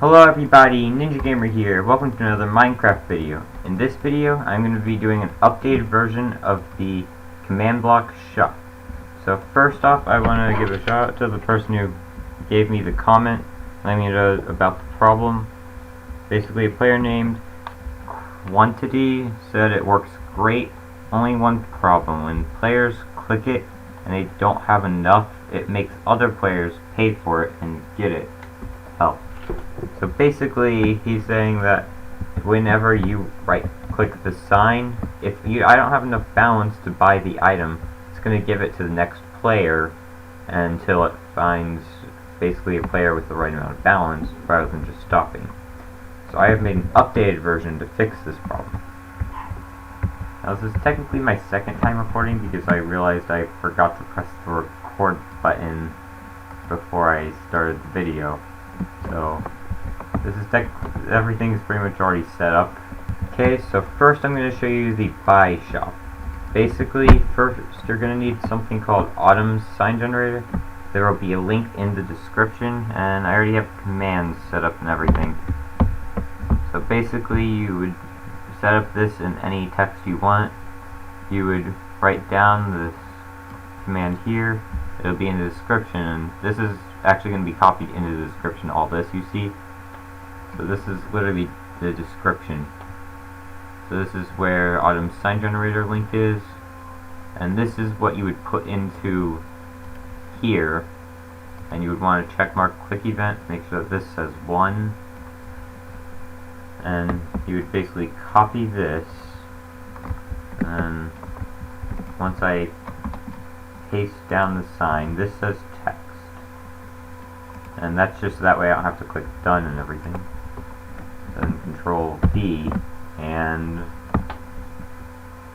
Hello everybody, Ninja Gamer here. Welcome to another Minecraft video. In this video, I'm going to be doing an updated version of the command block shop. So first off, I want to give a shout out to the person who gave me the comment letting me know about the problem. Basically, a player named Quantity said it works great. Only one problem: when players click it and they don't have enough, it makes other players pay for it and get it. Help. So basically, he's saying that whenever you right-click the sign, I don't have enough balance to buy the item, it's going to give it to the next player until it finds basically a player with the right amount of balance, rather than just stopping. So I have made an updated version to fix this problem. Now this is technically my second time recording because I realized I forgot to press the record button before I started the video. So this is everything is pretty much already set up. Okay, so first I'm going to show you the buy shop. Basically, first you're going to need something called Autumn's sign generator. There will be a link in the description, and I already have commands set up and everything. So basically, you would set up this in any text you want. You would write down this command here. It'll be in the description, and this is actually going to be copied into the description, all this you see. So this is literally the description. So this is where Autumn's sign generator link is, and this is what you would put into here, and you would want to check mark click event, make sure that this says 1, and you would basically copy this, and once I paste down the sign, this says text, and that's just that way I don't have to click done and everything. Then Control D and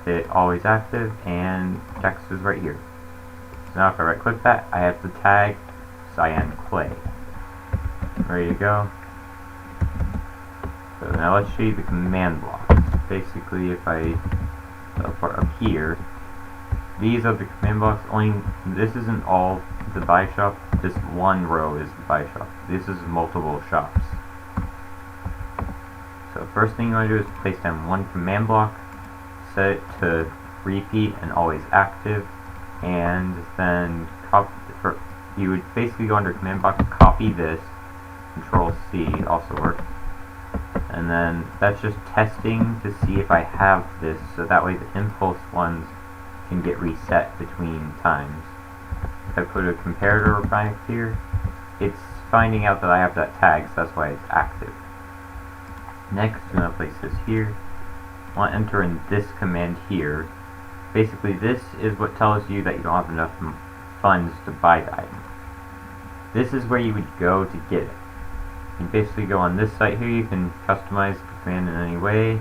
hit always active, and text is right here. So now if I right click that, I have the tag BuyCyanClay. Ready to go. So now let's show you the command blocks. Basically, if I teleport up here, these are the command blocks. Only this isn't all the buy shop. Just one row is the buy shop. This is multiple shops. So first thing you want to do is place down one command block, set it to repeat and always active, and then you would basically go under command block, copy this, Control C also works, and then that's just testing to see if I have this, so that way the impulse ones can get reset between times. If I put a comparator back here, it's finding out that I have that tag, so that's why it's active. Next, I'm going to place this here. I want to enter in this command here. Basically, this is what tells you that you don't have enough funds to buy the item. This is where you would go to get it. You basically go on this site here. You can customize the command in any way. You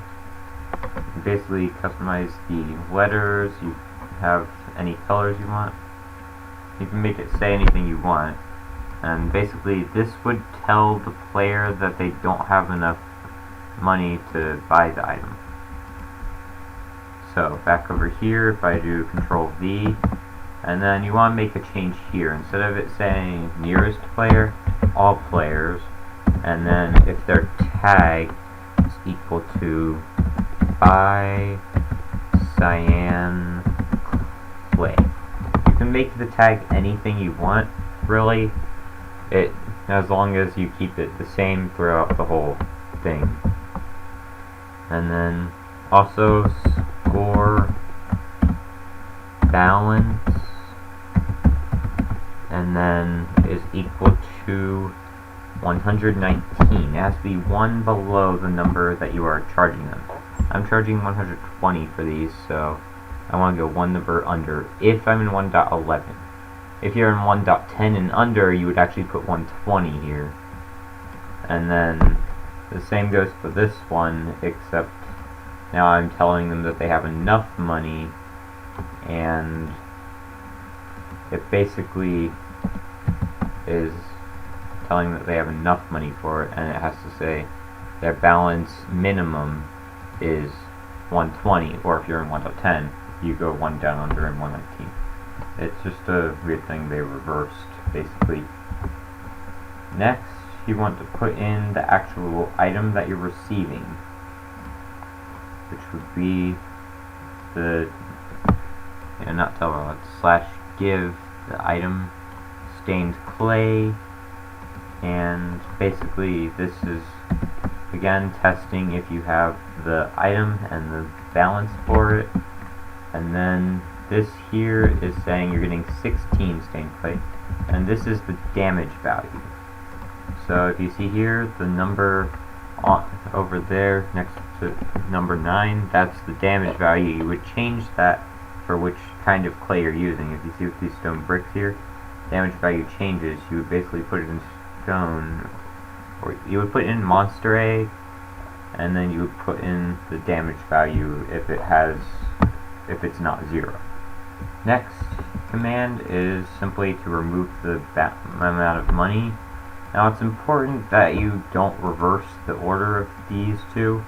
can basically customize the letters. You have any colors you want. You can make it say anything you want. And basically, this would tell the player that they don't have enough money to buy the item. So back over here, if I do Control V, and then you want to make a change here. Instead of it saying nearest player, all players, and then if their tag is equal to BuyCyanClay. You can make the tag anything you want, really, as long as you keep it the same throughout the whole thing. And then also score balance, and then is equal to 119. It has to be one below the number that you are charging them. I'm charging 120 for these, so I want to go one number under if I'm in 1.11. If you're in 1.10 and under, you would actually put 120 here. And then the same goes for this one, except now I'm telling them that they have enough money, and it basically is telling that they have enough money for it, and it has to say their balance minimum is 120, or if you're in 1.10, you go one down under in 119. It's just a weird thing they reversed, basically. Next, you want to put in the actual item that you're receiving, which would be the, not tellraw, it's /give the item stained clay, and basically this is again testing if you have the item and the balance for it, and then this here is saying you're getting 16 stained clay, and this is the damage value. So if you see here the number over there next to number 9, that's the damage value. You would change that for which kind of clay you're using. If you see with these stone bricks here, damage value changes. You would basically put it in stone, or you would put it in monster egg, and then you would put in the damage value if it's not 0. Next command is simply to remove the amount of money. Now it's important that you don't reverse the order of these two.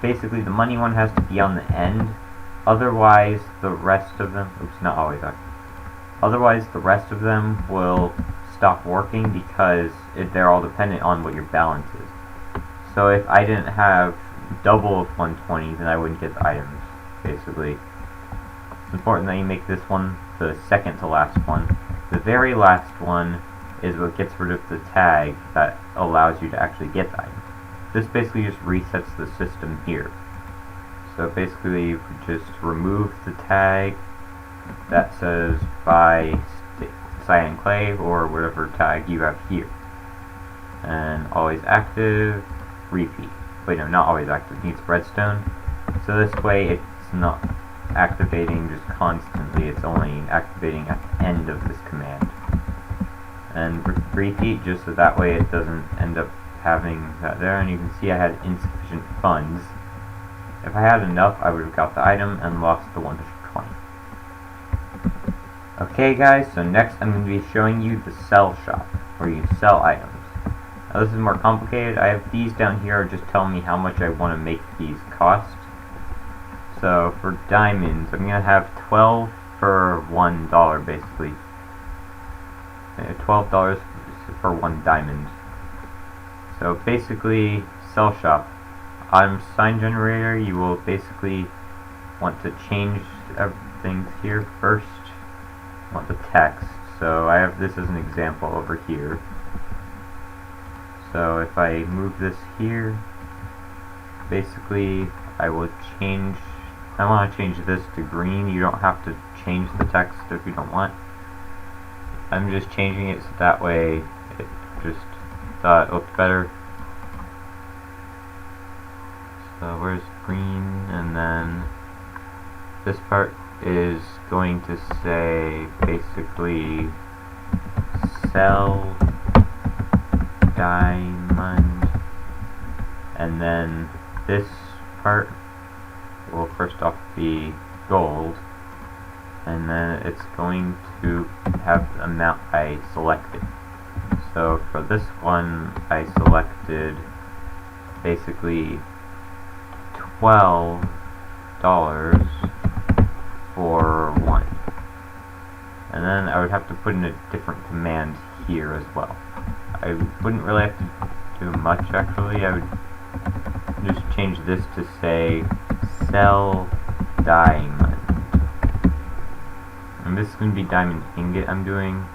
Basically the money one has to be on the end, otherwise the rest of them, not always actually. Otherwise the rest of them will stop working because they're all dependent on what your balance is. So if I didn't have double of 120, then I wouldn't get the items, basically. It's important that you make this one the second to last one. The very last one is what gets rid of the tag that allows you to actually get the item. This basically just resets the system here. So basically you just remove the tag that says BuyCyanClay or whatever tag you have here. And always active, repeat. Wait, no, not always active, it needs redstone. So this way it's not activating just constantly, it's only activating at the end of this command. And repeat, just so that way it doesn't end up having that there. And you can see I had insufficient funds. If I had enough, I would have got the item and lost the 120. Okay guys, so next I'm going to be showing you the sell shop, where you sell items. Now this is more complicated. I have these down here just telling me how much I want to make these cost. So for diamonds, I'm going to have 12 for $1 basically. $12 for 1 diamond. So basically, sell shop. On sign generator, you will basically want to change everything here first. You want the text. So I have this as an example over here. So if I move this here, basically I will change. I want to change this to green. You don't have to change the text if you don't want. I'm just changing it so that way it just thought it looked better. So where's green? And then this part is going to say basically sell diamond, and then this part will first off be gold, and then it's going to have the amount I selected. So for this one I selected basically $12 for 1, and then I would have to put in a different command here as well. I wouldn't really have to do much actually. I would just change this to say sell diamond. And this is going to be diamond ingot I'm doing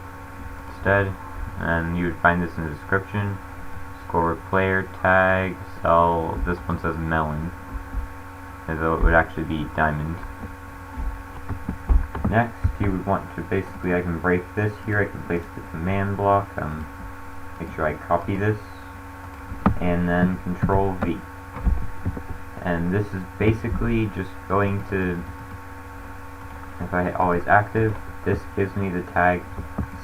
instead. And you would find this in the description. Scoreboard player tag, sell, this one says melon, as though it would actually be diamond. Next, you would want to basically, I can break this here, I can place the command block, make sure I copy this, and then Control V. And this is basically just going to, if I hit always active, this gives me the tag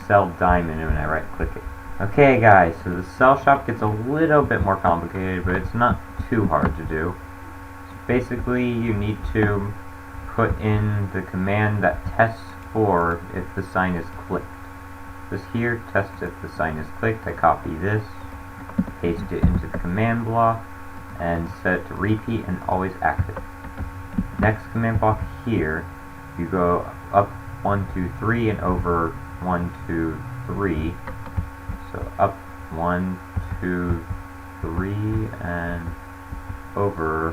sell diamond when I right click it. Okay guys, so the sell shop gets a little bit more complicated, but it's not too hard to do. So basically you need to put in the command that tests for if the sign is clicked. This here tests if the sign is clicked. I copy this, paste it into the command block, and set it to repeat and always active. Next command block here, you go up 1, 2, 3 and over 1, 2, 3. So up 1, 2, 3, and over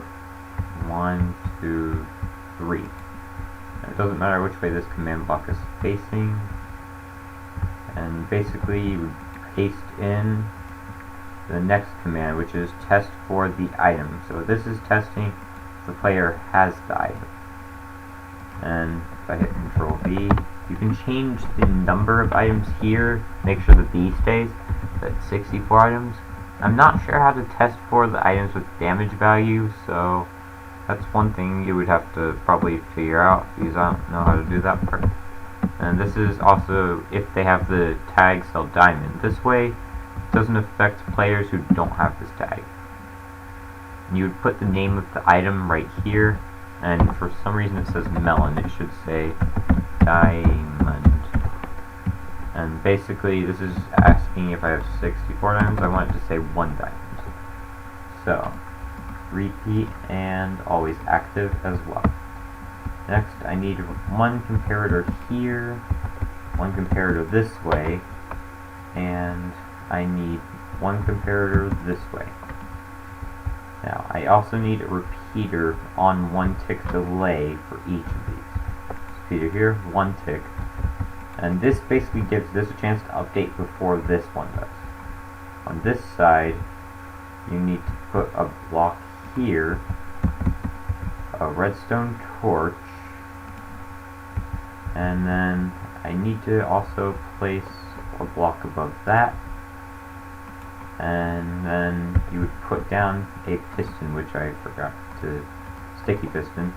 1, 2, 3. And it doesn't matter which way this command block is facing. And basically you would paste in the next command, which is test for the item. So this is testing if the player has the item. And if I hit Control V, you can change the number of items here, make sure the B stays at 64 items. I'm not sure how to test for the items with damage value, so that's one thing you would have to probably figure out, because I don't know how to do that part. And this is also if they have the tag sell diamond. This way it doesn't affect players who don't have this tag. And you would put the name of the item right here, and for some reason it says melon. It should say diamond. And basically this is asking if I have 64 diamonds. I want it to say 1 diamond. So repeat and always active as well. Next, I need one comparator here, one comparator this way, and I need one comparator this way. Now, I also need a repeater on 1 tick delay for each of these. Repeater here, 1 tick. And this basically gives this a chance to update before this one does. On this side, you need to put a block here, a redstone torch, and then I need to also place a block above that, and then you would put down a piston, which I forgot to, sticky piston,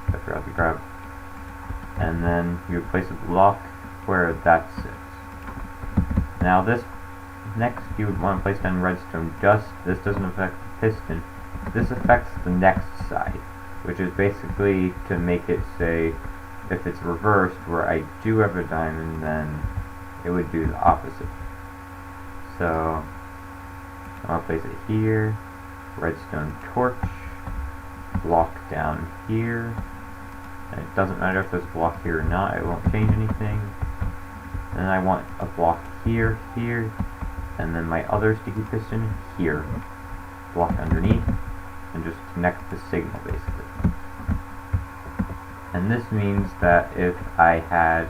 I forgot to grab, and then you would place a block where that sits. Now this next you would want to place down redstone dust. This doesn't affect the piston, this affects the next side, which is basically to make it say if it's reversed where I do have a diamond, then it would do the opposite. So I'll place it here, redstone torch, block down here, and it doesn't matter if there's a block here or not, it won't change anything. And I want a block here, here, and then my other sticky piston here, block underneath, and just connect the signal basically. And this means that if I had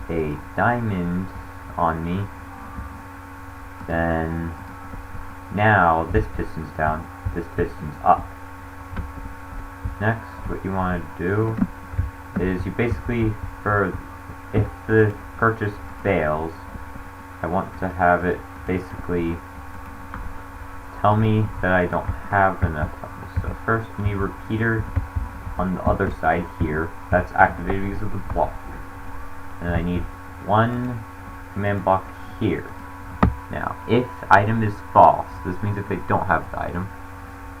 a diamond on me, then now this piston's down, this piston's up. Next, what you want to do is you basically, if the purchase fails, I want to have it basically tell me that I don't have enough funds. So first we need a repeater on the other side here. That's activated because of the block. And I need one command block here. Now, if item is false, this means if they don't have the item,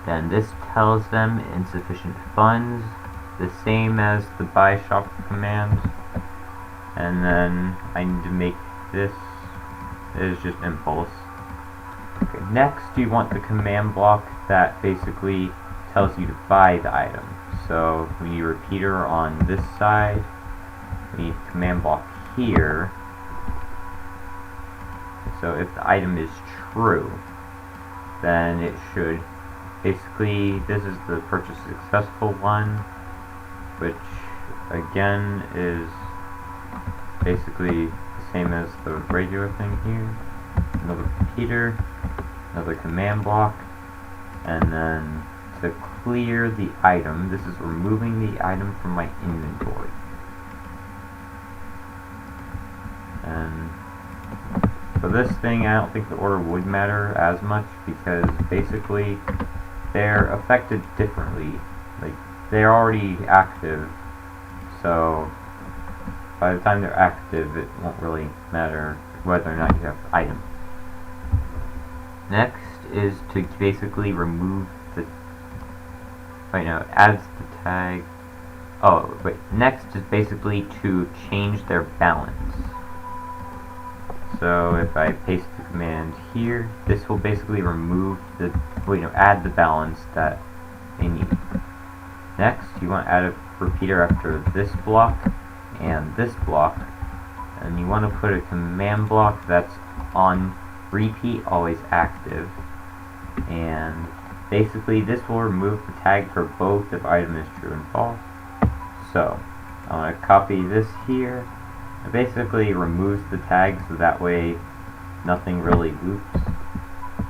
then this tells them insufficient funds, the same as the buy shop command. And then I need to make this is just impulse. Okay, next you want the command block that basically tells you to buy the item. So we need a repeater on this side, we need a command block here. So if the item is true, then it should basically, this is the purchase successful one, which again is basically the same as the regular thing here. Another repeater, another command block, and then to clear the item, this is removing the item from my inventory. And for this thing, I don't think the order would matter as much, because basically they're affected differently. Like, they're already active, so by the time they're active, it won't really matter whether or not you have the item. Next is to basically remove the, right now it adds the tag, oh wait, next is basically to change their balance. So if I paste the command here, this will basically remove the, add the balance that they need. Next, you want to add a repeater after this block and this block, and you want to put a command block that's on repeat always active, and basically this will remove the tag for both if item is true and false. So I'm going to copy this here. It basically removes the tag so that way nothing really loops.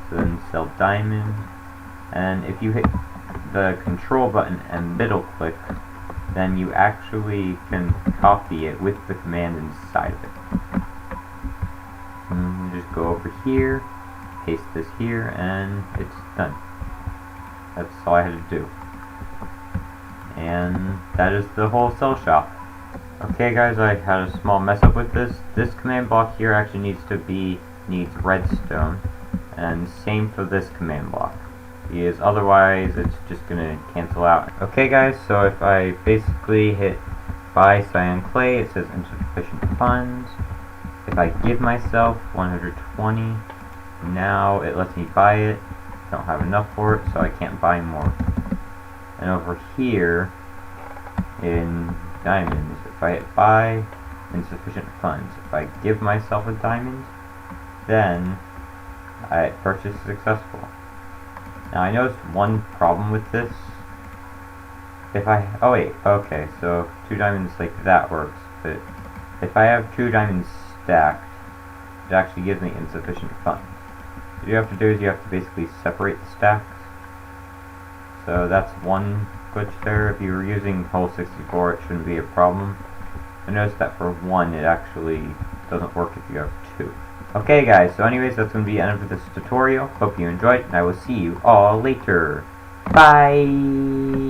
So then sell diamond, and if you hit the control button and middle click, then you actually can copy it with the command inside of it. And you just go over here, paste this here, and it's done. That's all I had to do. And that is the whole cell shop. Okay guys, I had a small mess up with this. This command block here actually needs redstone, and same for this command block, because otherwise it's just gonna cancel out. Okay guys, so if I basically hit BuyCyanClay, it says Insufficient Funds. If I give myself 120, now it lets me buy it. Don't have enough for it, so I can't buy more. And over here in diamonds, if I hit buy insufficient funds, if I give myself a diamond, then I purchase successful. Now I noticed one problem with this. Oh wait, okay, so 2 diamonds like that works, but if I have 2 diamonds stacked, it actually gives me insufficient funds. What you have to do is you have to basically separate the stacks. So that's one glitch there. If you were using Hole 64, it shouldn't be a problem. I noticed that for 1, it actually doesn't work if you have 2. Okay guys, so anyways, that's going to be the end of this tutorial. Hope you enjoyed, and I will see you all later. Bye!